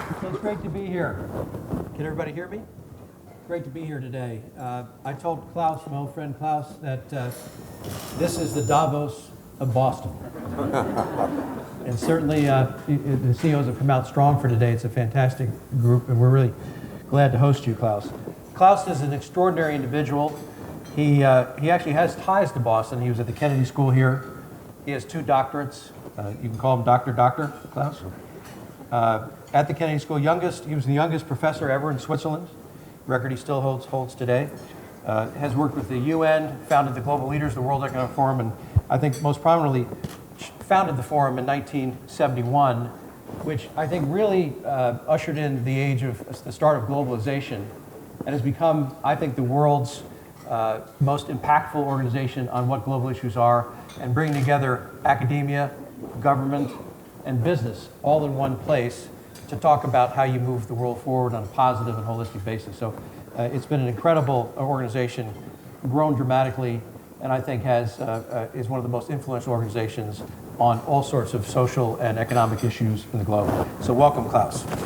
So it's great to be here. Can everybody hear me? Great to be here today. I told Klaus, my old friend Klaus, that this is the Davos of Boston. And certainly the CEOs have come out strong for today. It's a fantastic group, and we're really glad to host you, Klaus. Klaus is an extraordinary individual. He actually has ties to Boston. He was at the Kennedy School here. He has 2 doctorates. You can call him Dr. Klaus. At the Kennedy School, he was the youngest professor ever in Switzerland. Record he still holds today. Has worked with the UN, founded the Global Leaders of the World Economic Forum, and I think most prominently founded the forum in 1971, which I think really ushered in the age of the start of globalization, and has become, I think, the world's most impactful organization on what global issues are, and bringing together academia, government, and business all in one place to talk about how you move the world forward on a positive and holistic basis. So it's been an incredible organization, grown dramatically, and I think is one of the most influential organizations on all sorts of social and economic issues in the globe. So welcome, Klaus. Thank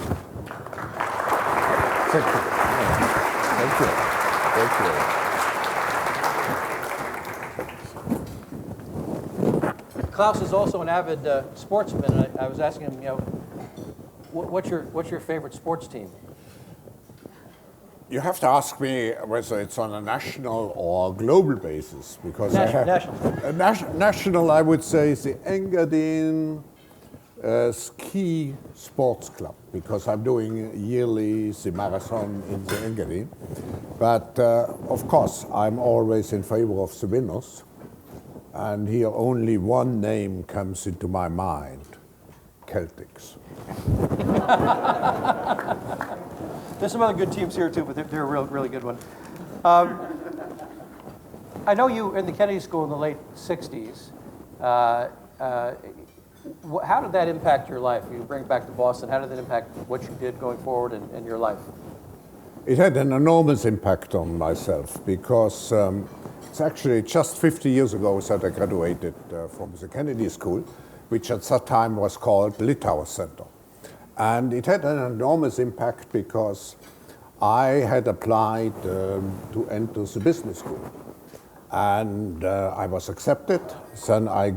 you. Thank you. Thank you. Klaus is also an avid sportsman, and I was asking him, what's your favorite sports team? You have to ask me whether it's on a national or global basis, because national, I would say, is the Engadin Ski Sports Club, because I'm doing yearly the marathon in the Engadin. But of course, I'm always in favor of the winners. And here only one name comes into my mind: Celtics. There's some other good teams here too, but they're a really good one. I know you in the Kennedy School in the late 60s. How did that impact your life? You bring it back to Boston. How did that impact what you did going forward in your life? It had an enormous impact on myself, because it's actually just 50 years ago that I graduated from the Kennedy School, which at that time was called Litauer Center. And it had an enormous impact because I had applied to enter the business school. And I was accepted. Then I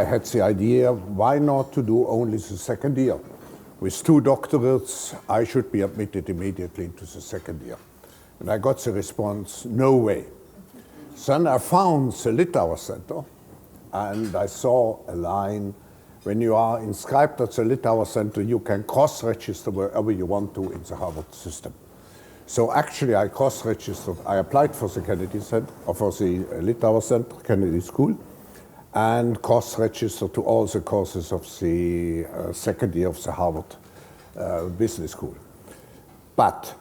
had the idea, why not to do only the second year? With 2 doctorates, I should be admitted immediately into the second year. And I got the response, no way. Then I found the Litauer Center, and I saw a line: when you are inscribed at the Litauer Center, you can cross-register wherever you want to in the Harvard system. So actually, I cross-registered. I applied for the Kennedy Center, or for the Litauer Center, Kennedy School, and cross-registered to all the courses of the second year of the Harvard Business School. But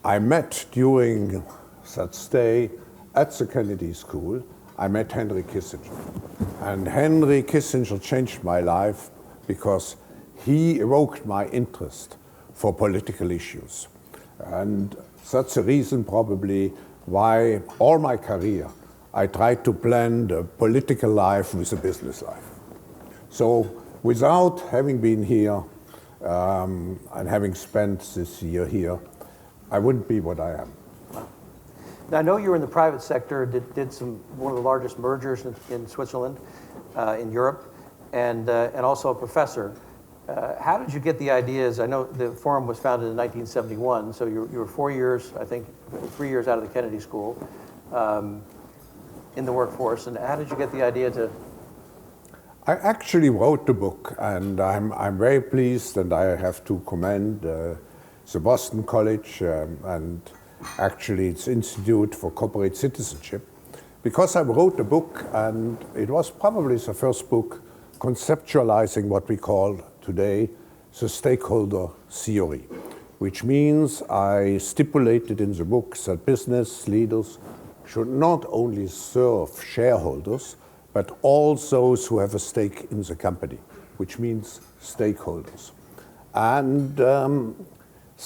I met during that stay at the Kennedy School, I met Henry Kissinger. And Henry Kissinger changed my life because he evoked my interest for political issues. And that's the reason probably why all my career I tried to blend a political life with a business life. So without having been here and having spent this year here, I wouldn't be what I am. Now, I know you were in the private sector, did one of the largest mergers in Switzerland, in Europe, and also a professor. How did you get the ideas? I know the forum was founded in 1971, so you were 4 years, I think, 3 years out of the Kennedy School in the workforce. And how did you get the idea to? I actually wrote the book, and I'm very pleased, and I have to commend the Boston College and actually its Institute for Corporate Citizenship, because I wrote the book, and it was probably the first book conceptualizing what we call today the stakeholder theory, which means I stipulated in the book that business leaders should not only serve shareholders, but all those who have a stake in the company, which means stakeholders. And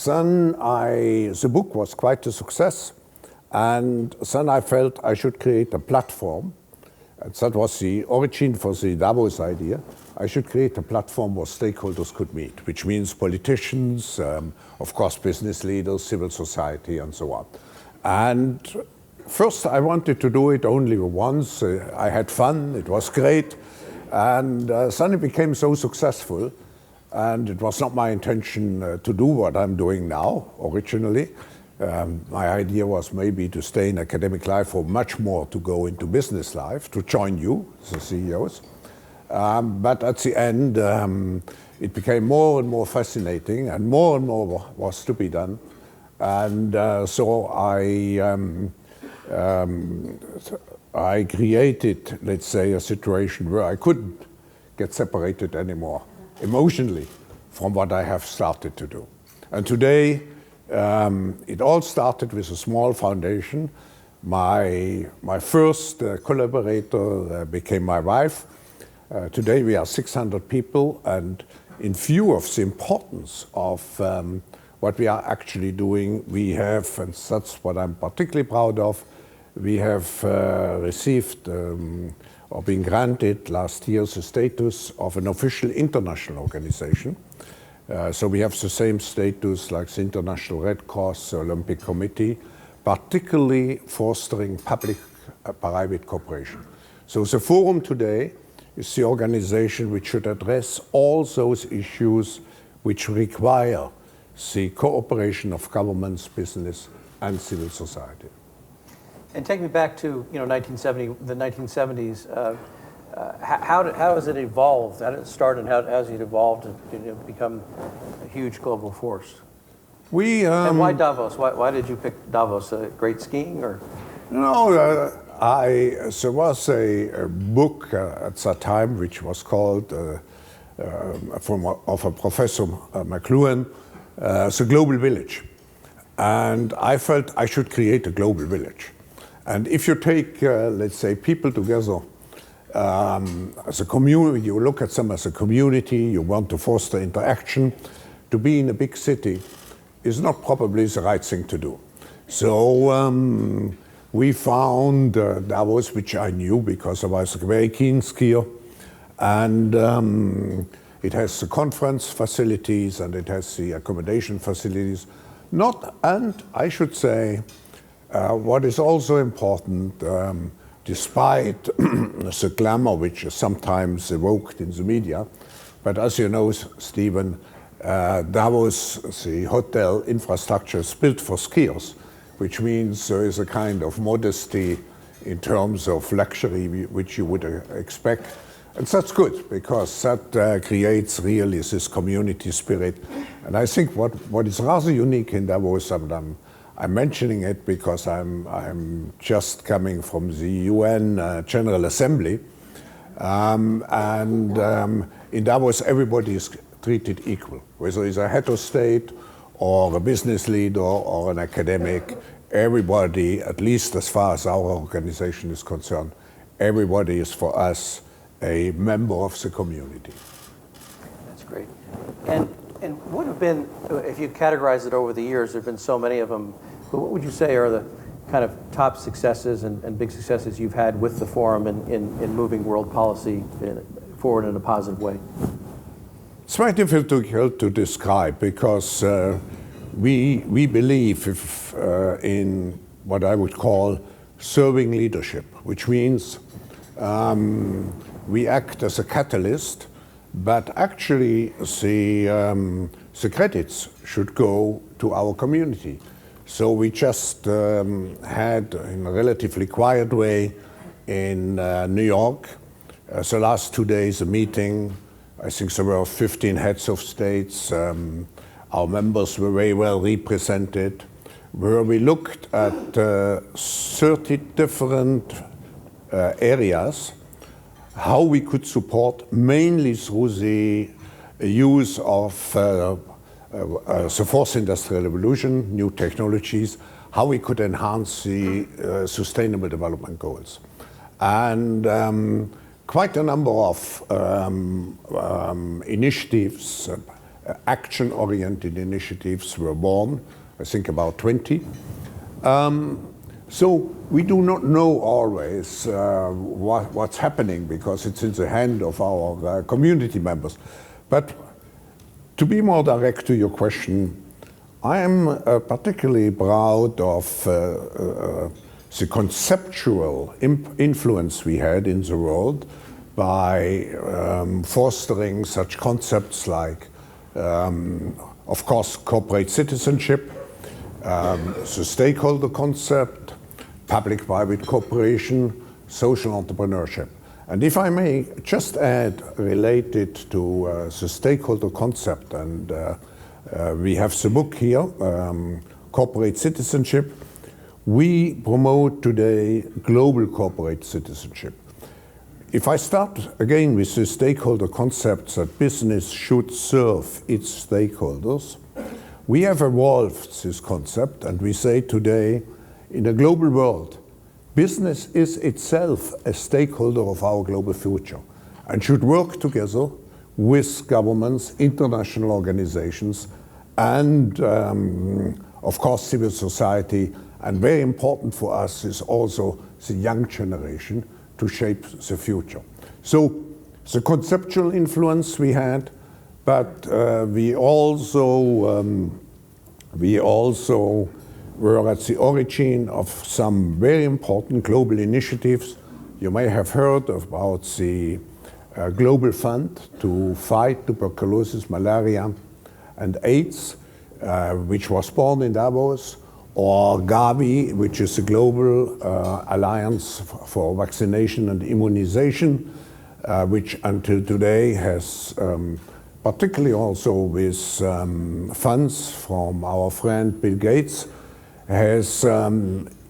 then the book was quite a success, and then I felt I should create a platform And that was the origin for the Davos idea. I should create a platform where stakeholders could meet, which means politicians, of course, business leaders, civil society, and so on. And first, I wanted to do it only once. I had fun, it was great. And then it became so successful. And it was not my intention to do what I'm doing now, originally. My idea was maybe to stay in academic life or much more to go into business life, to join you, the CEOs. But at the end, it became more and more fascinating and more was to be done. And so I created, let's say, a situation where I couldn't get separated anymore emotionally from what I have started to do. And today, it all started with a small foundation. My first collaborator became my wife. Today we are 600 people, and in view of the importance of what we are actually doing, we have, and that's what I'm particularly proud of, we have received or been granted last year the status of an official international organization. So we have the same status like the International Red Cross, the Olympic Committee, particularly fostering public-private cooperation. So the forum today is the organization which should address all those issues which require the cooperation of governments, business, and civil society. And take me back to the 1970s. How has it evolved? How did it start, and how has it evolved to become a huge global force? And why Davos? Why did you pick Davos? Great skiing, or? No, there was a book at that time which was called, of a professor McLuhan, The Global Village. And I felt I should create a global village. And if you take, let's say, people together as a community, you look at them as a community, you want to foster interaction, to be in a big city is not probably the right thing to do. So we found Davos, which I knew because I was a very keen skier, and it has the conference facilities and it has the accommodation facilities. And I should say, what is also important, despite the glamour which is sometimes evoked in the media, but as you know, Stephen, Davos, the hotel infrastructure is built for skiers, which means there is a kind of modesty in terms of luxury which you would expect. And that's good, because that creates really this community spirit. And I think what is rather unique in Davos, and I'm mentioning it because I'm just coming from the UN General Assembly, and in Davos everybody is treated equal, whether he's a head of state or a business leader or an academic. Everybody, at least as far as our organization is concerned, everybody is for us a member of the community. That's great. And what have been, if you categorize it over the years, there have been so many of them, but what would you say are the kind of top successes and big successes you've had with the forum in moving world policy forward in a positive way? It's very difficult to describe, because we believe in what I would call serving leadership, which means we act as a catalyst, but actually the credits should go to our community. So we just had, in a relatively quiet way, in New York, the last 2 days, a meeting. I think there were 15 heads of states. Our members were very well represented, where we looked at 30 different areas, how we could support, mainly through the use of the fourth industrial revolution, new technologies, how we could enhance the sustainable development goals. And quite a number of initiatives, action-oriented initiatives were born, I think about 20. So we do not know always what's happening because it's in the hand of our community members. But to be more direct to your question, I am particularly proud of the conceptual influence we had in the world by fostering such concepts like, of course, corporate citizenship, the stakeholder concept, public-private cooperation, social entrepreneurship. And if I may just add, related to the stakeholder concept, and we have the book here, Corporate Citizenship. We promote today global corporate citizenship. If I start again with the stakeholder concept that business should serve its stakeholders, we have evolved this concept, and we say today, in a global world, business is itself a stakeholder of our global future and should work together with governments, international organizations, and of course civil society. And very important for us is also the young generation to shape the future. So the conceptual influence we had, but we also were at the origin of some very important global initiatives. You may have heard about the Global Fund to fight tuberculosis, malaria, and AIDS, which was born in Davos, or Gavi, which is a global alliance for vaccination and immunization, which until today has, particularly also with funds from our friend Bill Gates, has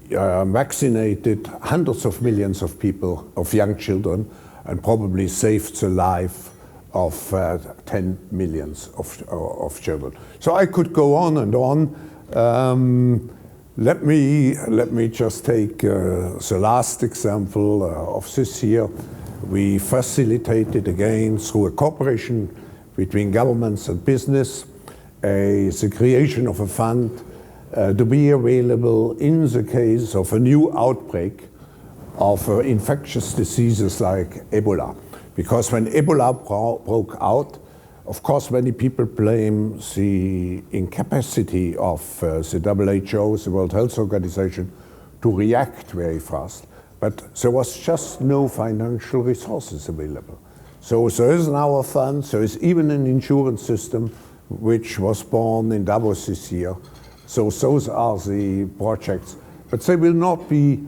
vaccinated hundreds of millions of people, of young children, and probably saved the life of 10 millions of children. So I could go on and on. Let me just take the last example of this year. We facilitated again through a cooperation between governments and business the creation of a fund to be available in the case of a new outbreak of infectious diseases like Ebola. Because when Ebola broke out, of course, many people blame the incapacity of the WHO, the World Health Organization, to react very fast. But there was just no financial resources available. So there is now a fund, there is even an insurance system which was born in Davos this year. So those are the projects, but they will not be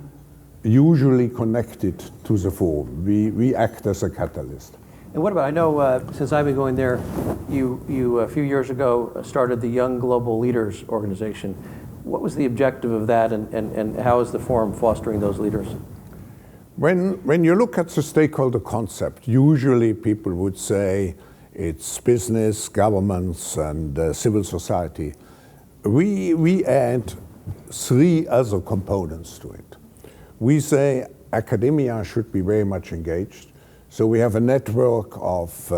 usually connected to the forum. We act as a catalyst. And what about, I know since I've been going there, you a few years ago started the Young Global Leaders Organization. What was the objective of that, and how is the forum fostering those leaders? When you look at the stakeholder concept, usually people would say it's business, governments, and civil society. We add three other components to it. We say academia should be very much engaged. So we have a network of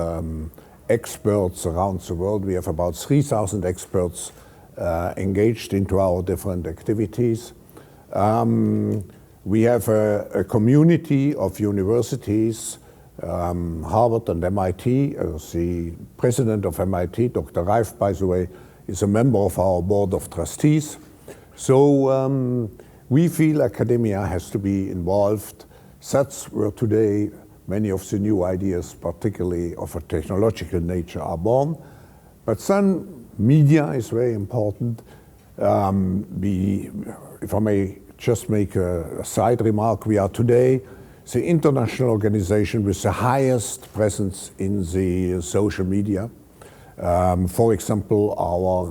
experts around the world. We have about 3,000 experts engaged into our different activities. We have a community of universities, Harvard and MIT. The president of MIT, Dr. Reif, by the way, is a member of our board of trustees. So we feel academia has to be involved. That's where today many of the new ideas, particularly of a technological nature, are born. But then media is very important. If I may just make a side remark, we are today the international organization with the highest presence in the social media. For example, our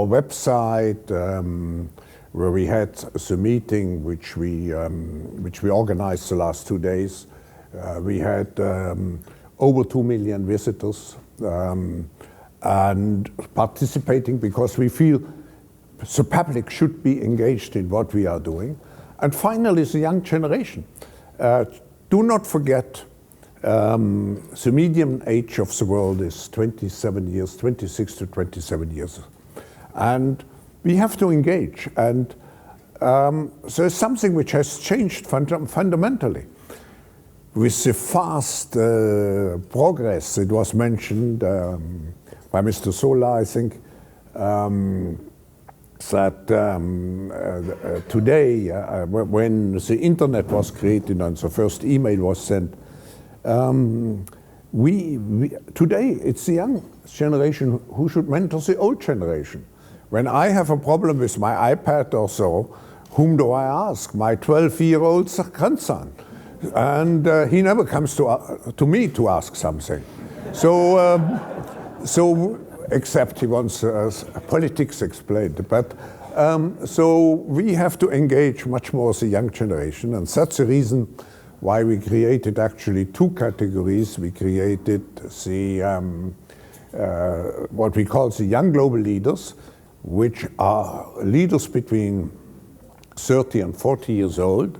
website, where we had the meeting which we organized the last 2 days. We had over 2 million visitors and participating because we feel the public should be engaged in what we are doing. And finally, the young generation. Do not forget, the median age of the world is 27 years, 26 to 27 years. And we have to engage. And so it's something which has changed fundamentally. With the fast progress, it was mentioned by Mr. Sola, I think, that today, when the internet was created and the first email was sent, today it's the young generation who should mentor the old generation. When I have a problem with my iPad or so, whom do I ask? My 12-year-old grandson. And he never comes to me to ask something. So, except he wants politics explained. But so we have to engage much more as a young generation, and that's the reason why we created actually two categories. We created the what we call the young global leaders, which are leaders between 30 and 40 years old,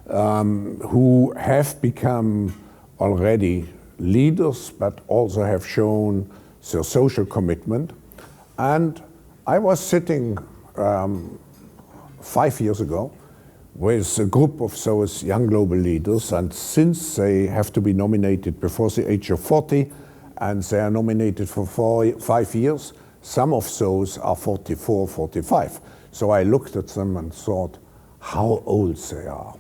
who have become already leaders, but also have shown their social commitment. And I was sitting 5 years ago with a group of those young global leaders, and since they have to be nominated before the age of 40, and they are nominated for 5 years, some of those are 44, 45. So I looked at them and thought how old they are.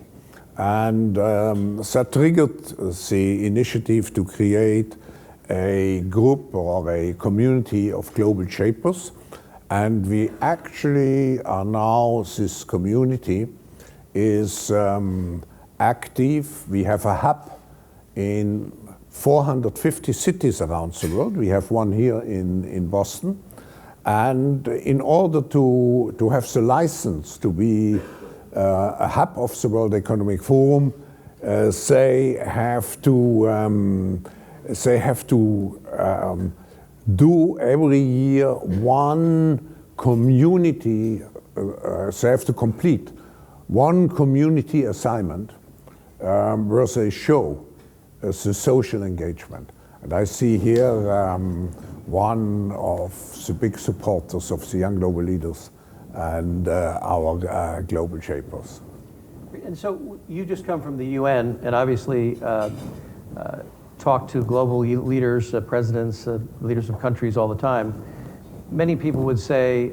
And that triggered the initiative to create a group or a community of global shapers. And we actually are now, this community is active. We have a hub in 450 cities around the world. We have one here in Boston. And in order to have the license to be a hub of the World Economic Forum, they have to do every year one community. They have to complete one community assignment where they show the social engagement. And I see here one of the big supporters of the young global leaders and our global shapers. And so you just come from the UN and obviously talk to global leaders, presidents, leaders of countries all the time. Many people would say,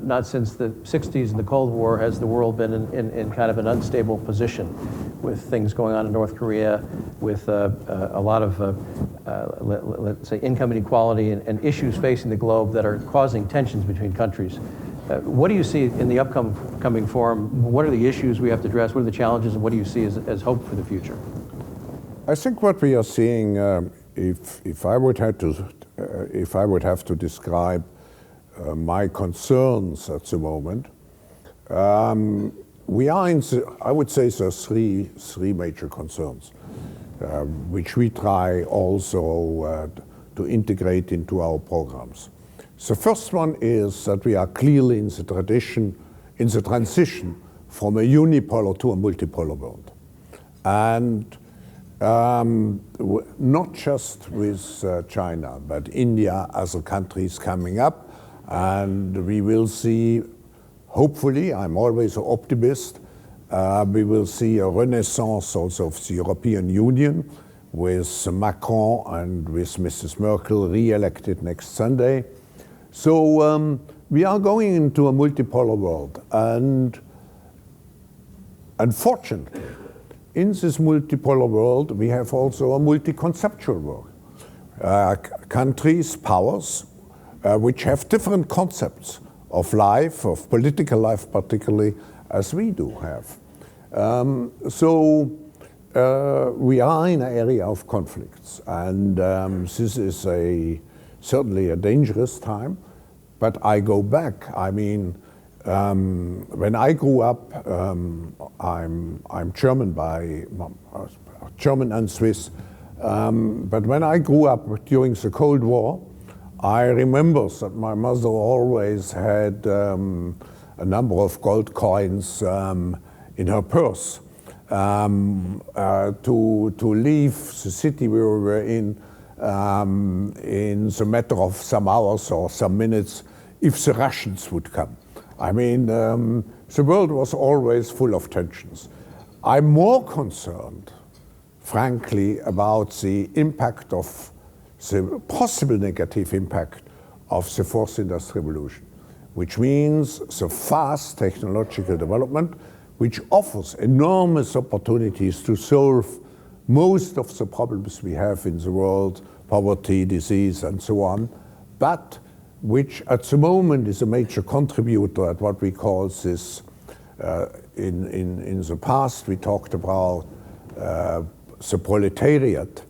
not since the 60s and the Cold War has the world been in kind of an unstable position with things going on in North Korea, with a lot of, let's say, income inequality and issues facing the globe that are causing tensions between countries. What do you see in the upcoming forum? What are the issues we have to address? What are the challenges, and what do you see as hope for the future? I think what we are seeing, if I would have to describe my concerns at the moment, we are in, I would say, there's three major concerns, which we try also to integrate into our programs. The first one is that we are clearly in the transition from a unipolar to a multipolar world. And not just with China, but India as a country is coming up, and we will see, hopefully, I'm always an optimist, we will see a renaissance also of the European Union with Macron and with Mrs. Merkel re-elected next Sunday. So we are going into a multipolar world, and unfortunately, in this multipolar world, we have also a multi-conceptual world. Countries, powers, which have different concepts of life, of political life particularly, as we do have. So we are in an area of conflicts, and this is certainly a dangerous time. But I go back, I mean, when I grew up, I'm German German and Swiss, but when I grew up during the Cold War, I remember that my mother always had a number of gold coins in her purse to leave the city we were in the matter of some hours or some minutes if the Russians would come. I mean, the world was always full of tensions. I'm more concerned, frankly, about the impact of the possible negative impact of the fourth industrial revolution, which means the fast technological development, which offers enormous opportunities to solve most of the problems we have in the world, poverty, disease, and so on, but which at the moment is a major contributor at what we call this, in the past we talked about the proletariat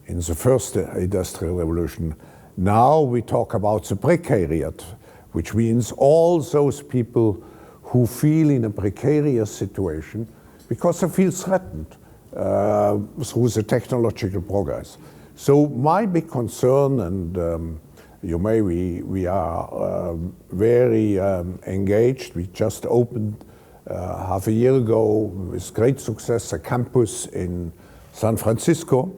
in the first industrial revolution. Now we talk about the precariat, which means all those people who feel in a precarious situation because they feel threatened through the technological progress. So my big concern, and we are very engaged. We just opened half a year ago with great success a campus in San Francisco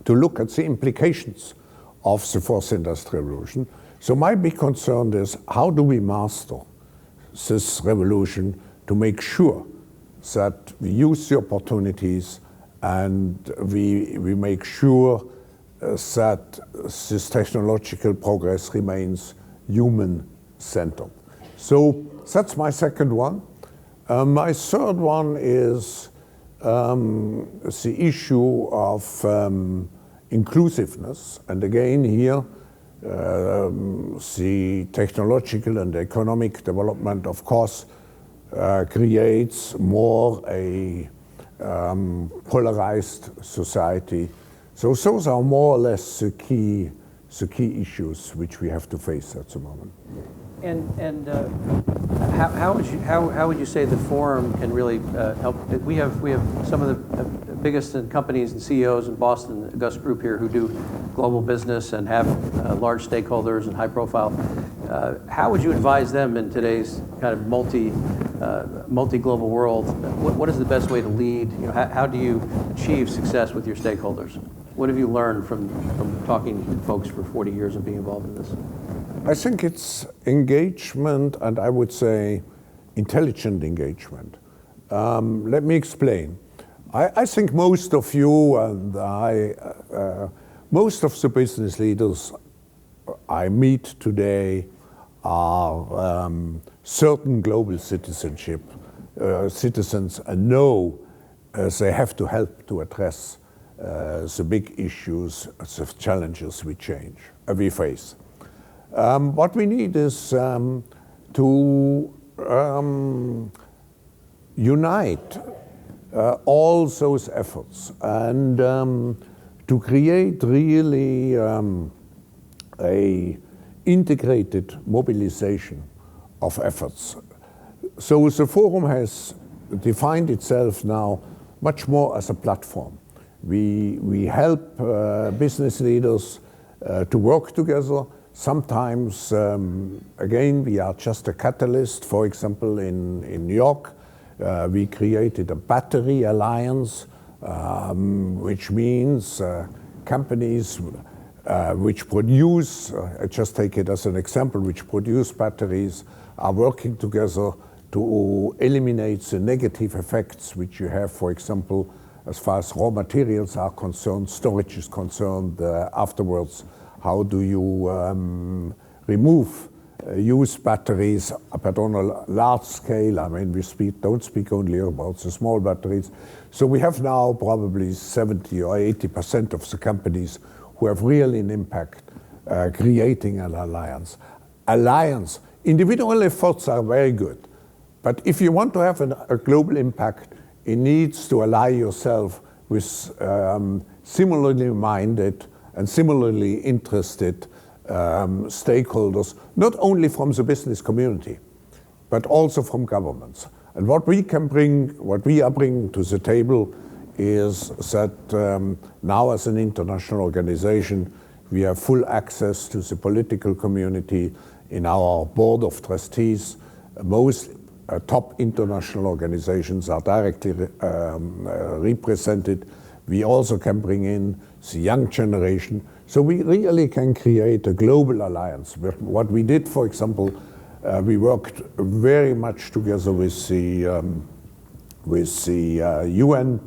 to look at the implications of the fourth industrial revolution. So my big concern is, how do we master this revolution to make sure that we use the opportunities and we make sure that this technological progress remains human-centered. So that's my second one. My third one is the issue of inclusiveness. And again here, the technological and economic development, of course, creates more a polarized society. So those are more or less the key issues which we have to face at the moment. And how would you say the forum can really help? We have some of the biggest companies and CEOs in Boston, the Gus Group here, who do global business and have large stakeholders and high profile. How would you advise them in today's kind of multi-global world? What is the best way to lead? You know, how do you achieve success with your stakeholders? What have you learned from talking to folks for 40 years and being involved in this? I think it's engagement, and I would say intelligent engagement. Let me explain. I think most of you and most of the business leaders I meet today are certain global citizens and know they have to help to address the big issues, the challenges we face. What we need is to unite all those efforts and to create really a integrated mobilization of efforts. So the forum has defined itself now much more as a platform. We help business leaders to work together. Sometimes, again, we are just a catalyst. For example, in New York, we created a battery alliance, which means companies which produce, just take it as an example, which produce batteries, are working together to eliminate the negative effects which you have, for example, as far as raw materials are concerned, storage is concerned, afterwards. How do you remove used batteries, but on a large scale? I mean, we don't speak only about the small batteries. So we have now probably 70 or 80% of the companies who have really an impact creating an alliance. Individual efforts are very good, but if you want to have a global impact, it needs to ally yourself with similarly minded and similarly interested stakeholders, not only from the business community, but also from governments. And what we are bringing to the table is that now as an international organization, we have full access to the political community. In our board of trustees, most top international organizations are directly represented. We also can bring in the young generation. So we really can create a global alliance. What we did, for example, We worked very much together with the UN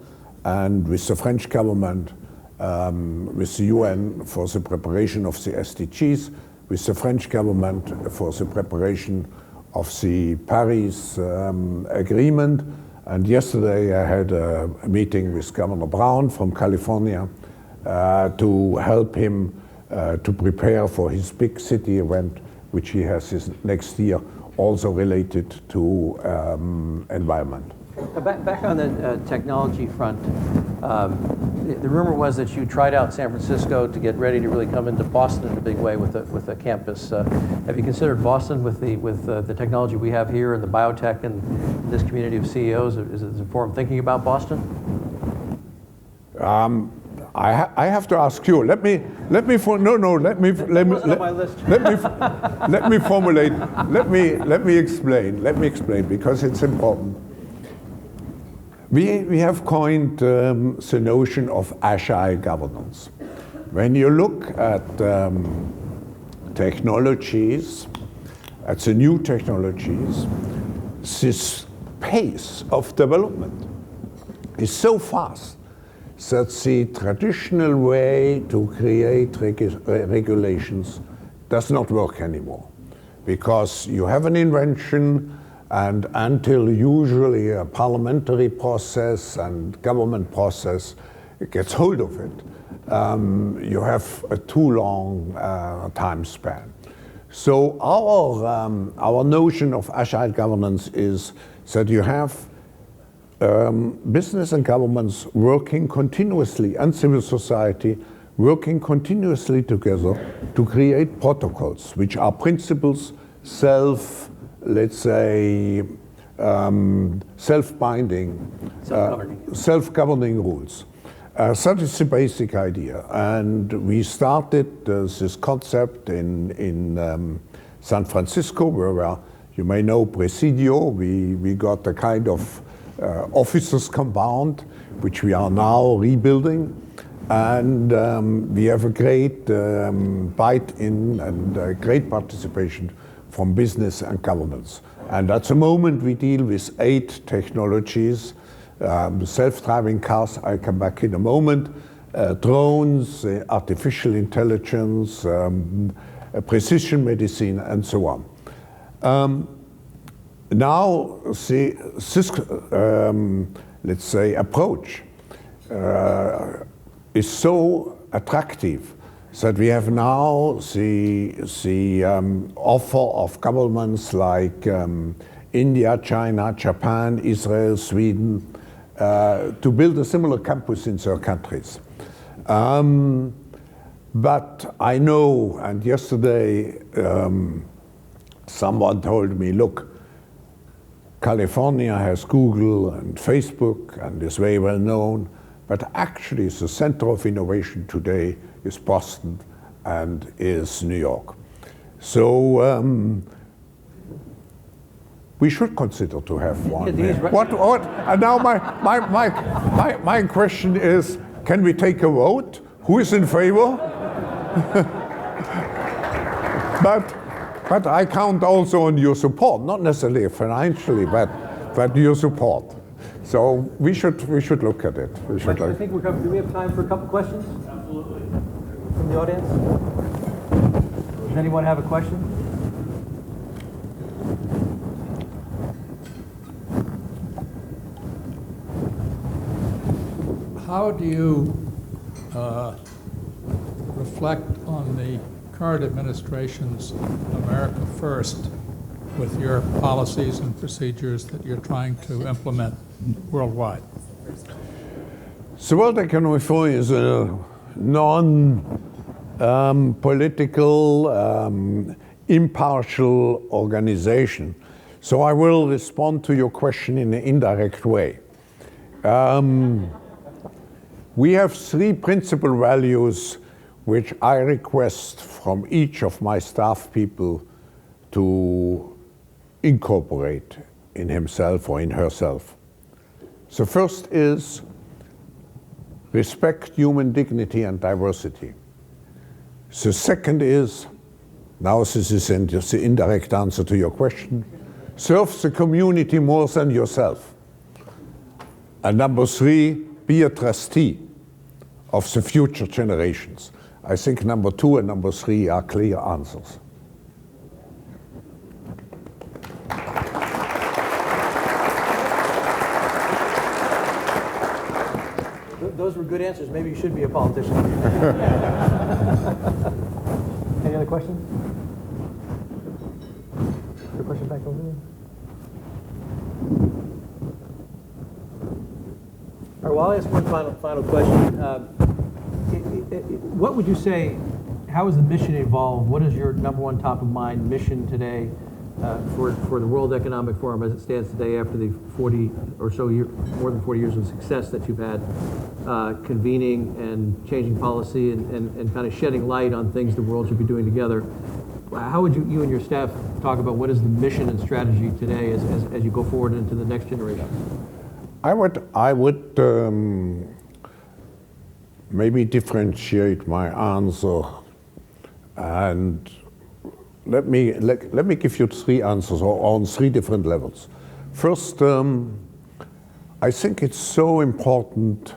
and with the French government, with the UN for the preparation of the SDGs, with the French government for the preparation of the Paris Agreement. And yesterday I had a meeting with Governor Brown from California to help him to prepare for his big city event, which he has this next year, also related to environment. Back on the technology front, the rumor was that you tried out San Francisco to get ready to really come into Boston in a big way with a campus. Have you considered Boston with the technology we have here and the biotech and this community of CEOs? Is it informed thinking about Boston? I have to ask you. Let me formulate. Let me explain because it's important. We have coined the notion of agile governance. When you look at technologies, at the new technologies, this pace of development is so fast that the traditional way to create regulations does not work anymore. Because you have an invention, and until usually a parliamentary process and government process gets hold of it, you have a too long time span. So our notion of agile governance is that you have business and governments working continuously, and civil society working continuously together to create protocols, which are principles, let's say, self-binding, self-governing rules. That is the basic idea. And we started this concept in San Francisco, where you may know Presidio. We got a kind of officers' compound, which we are now rebuilding. And we have a great bite in and a great participation from business and governments. And at the moment we deal with 8 technologies, self-driving cars, I'll come back in a moment, drones, artificial intelligence, precision medicine, and so on. Now, this let's say, approach is so attractive that we have now the offer of governments like India, China, Japan, Israel, Sweden, to build a similar campus in their countries. But I know, and yesterday someone told me, look, California has Google and Facebook and is very well known, but actually the center of innovation today is Boston and is New York. So we should consider to have one. And now my question is, can we take a vote? Who is in favor? But I count also on your support, not necessarily financially, but your support. So we should look at it. I think we're covered. Do we have time for a couple questions? Absolutely. From the audience? Does anyone have a question? How do you reflect on the current administration's America First with your policies and procedures that you're trying to implement worldwide? The World Economic Forum is a non-political, impartial organization. So I will respond to your question in an indirect way. We have 3 principal values which I request from each of my staff people to incorporate in himself or in herself. The first is respect human dignity and diversity. The second is Now this is the indirect answer to your question. Serve the community more than yourself. And number 3, be a trustee of the future generations. I think number 2 and number 3 are clear answers. Those were good answers. Maybe you should be a politician. Any other questions? Is there a question back over there? All right, well, I'll ask one final question. What would you say, how has the mission evolved? What is your number one top of mind mission today for the World Economic Forum as it stands today after the 40 or so more than 40 years of success that you've had convening and changing policy and kind of shedding light on things the world should be doing together? How would you and your staff talk about what is the mission and strategy today as you go forward into the next generation? I would maybe differentiate my answer, and let me give you 3 answers on 3 different levels. First, I think it's so important.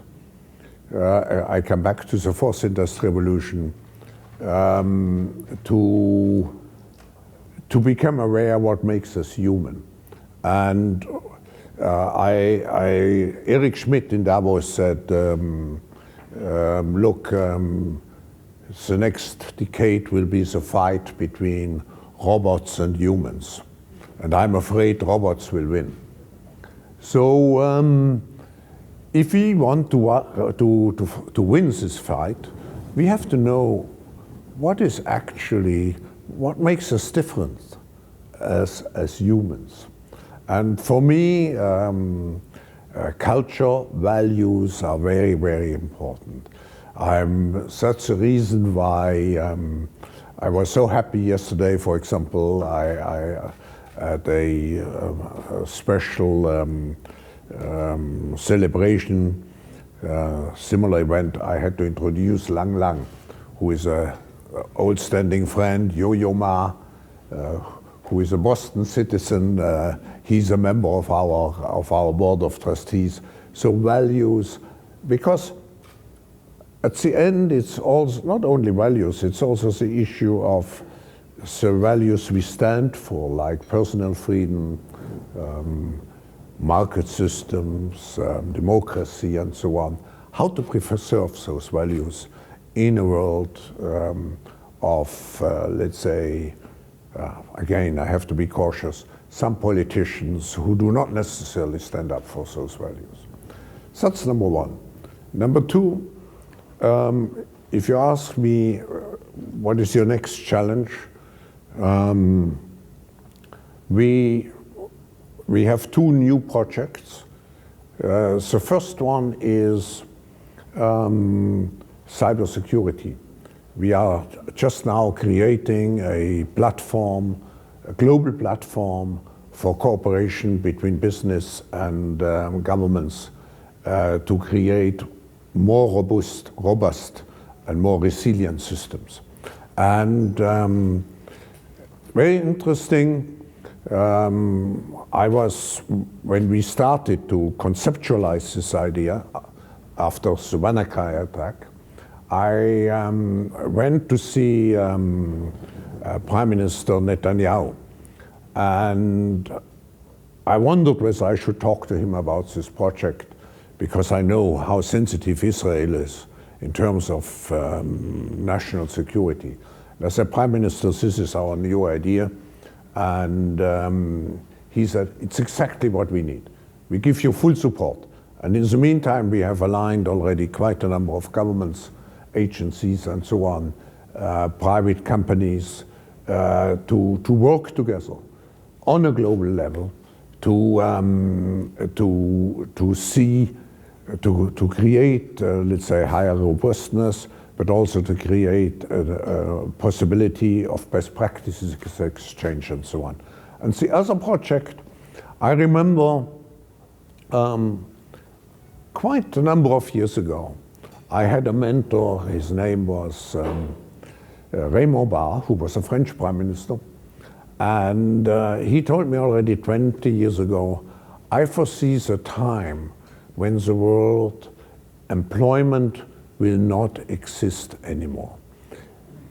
I come back to the 4th Industrial Revolution to become aware what makes us human. And Eric Schmidt in Davos said, look, the next decade will be the fight between robots and humans. And I'm afraid robots will win. So if we want to win this fight, we have to know what makes us different as humans. And for me, culture, values are very, very important. That's the reason why I was so happy yesterday. For example, I had a special celebration, similar event. I had to introduce Lang Lang, who is a old standing friend, Yo-Yo Ma, who is a Boston citizen. He's a member of our board of trustees. So values, because at the end it's also not only values, it's also the issue of the values we stand for, like personal freedom, market systems, democracy, and so on. How to preserve those values in a world of, let's say, again, I have to be cautious, some politicians who do not necessarily stand up for those values. So that's number 1. Number 2, if you ask me what is your next challenge, we have 2 new projects. The first one is cybersecurity. We are just now creating a platform, a global platform for cooperation between business and governments to create more robust and more resilient systems. And very interesting, when we started to conceptualize this idea after the WannaCry attack, I went to see Prime Minister Netanyahu, and I wondered whether I should talk to him about this project, because I know how sensitive Israel is in terms of national security. And I said, Prime Minister, this is our new idea, and he said, it's exactly what we need. We give you full support. And in the meantime, we have aligned already quite a number of governments, agencies, and so on, private companies, to work together on a global level to create, let's say, higher robustness, but also to create a possibility of best practices exchange and so on. And the other project, I remember quite a number of years ago, I had a mentor, his name was Raymond Barre, who was a French prime minister. And he told me already 20 years ago, I foresee the time when the world employment will not exist anymore.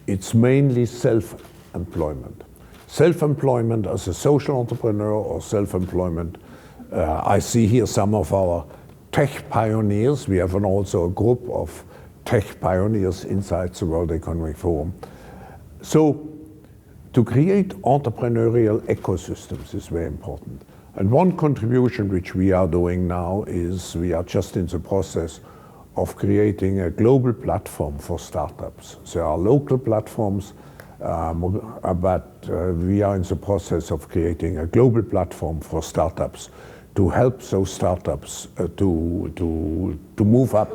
It's mainly self-employment. Self-employment as a social entrepreneur or self-employment. I see here some of our tech pioneers. We have also a group of tech pioneers inside the World Economic Forum. So to create entrepreneurial ecosystems is very important. And one contribution which we are doing now is we are just in the process of creating a global platform for startups. There are local platforms, but we are in the process of creating a global platform for startups to help those startups to move up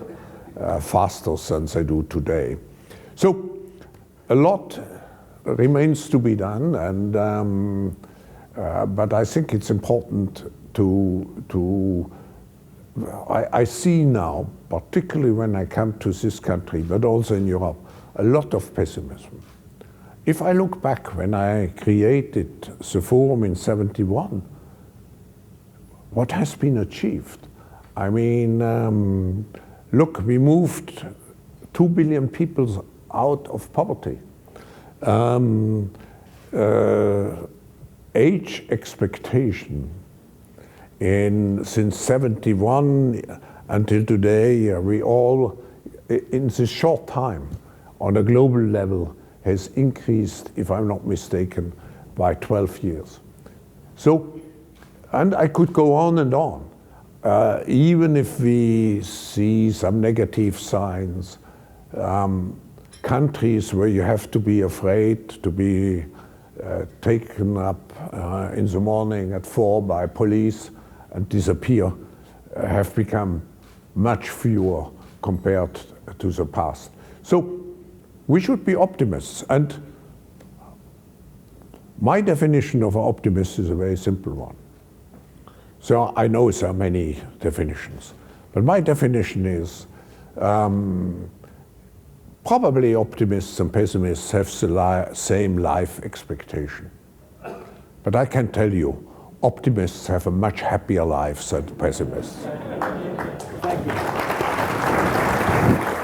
faster than they do today. So a lot remains to be done, and but I think it's important I see now, particularly when I come to this country, but also in Europe, a lot of pessimism. If I look back when I created the forum in '71, what has been achieved? I mean, look, we moved 2 billion people out of poverty. Age expectation since '71 until today, we all, in this short time, on a global level, has increased, if I'm not mistaken, by 12 years. So, and I could go on and on. Even if we see some negative signs, countries where you have to be afraid to be taken up in the morning at 4 by police and disappear have become much fewer compared to the past. So we should be optimists, and my definition of an optimist is a very simple one. So I know there are many definitions, but my definition is probably optimists and pessimists have the same life expectation. But I can tell you, optimists have a much happier life than pessimists. Thank you.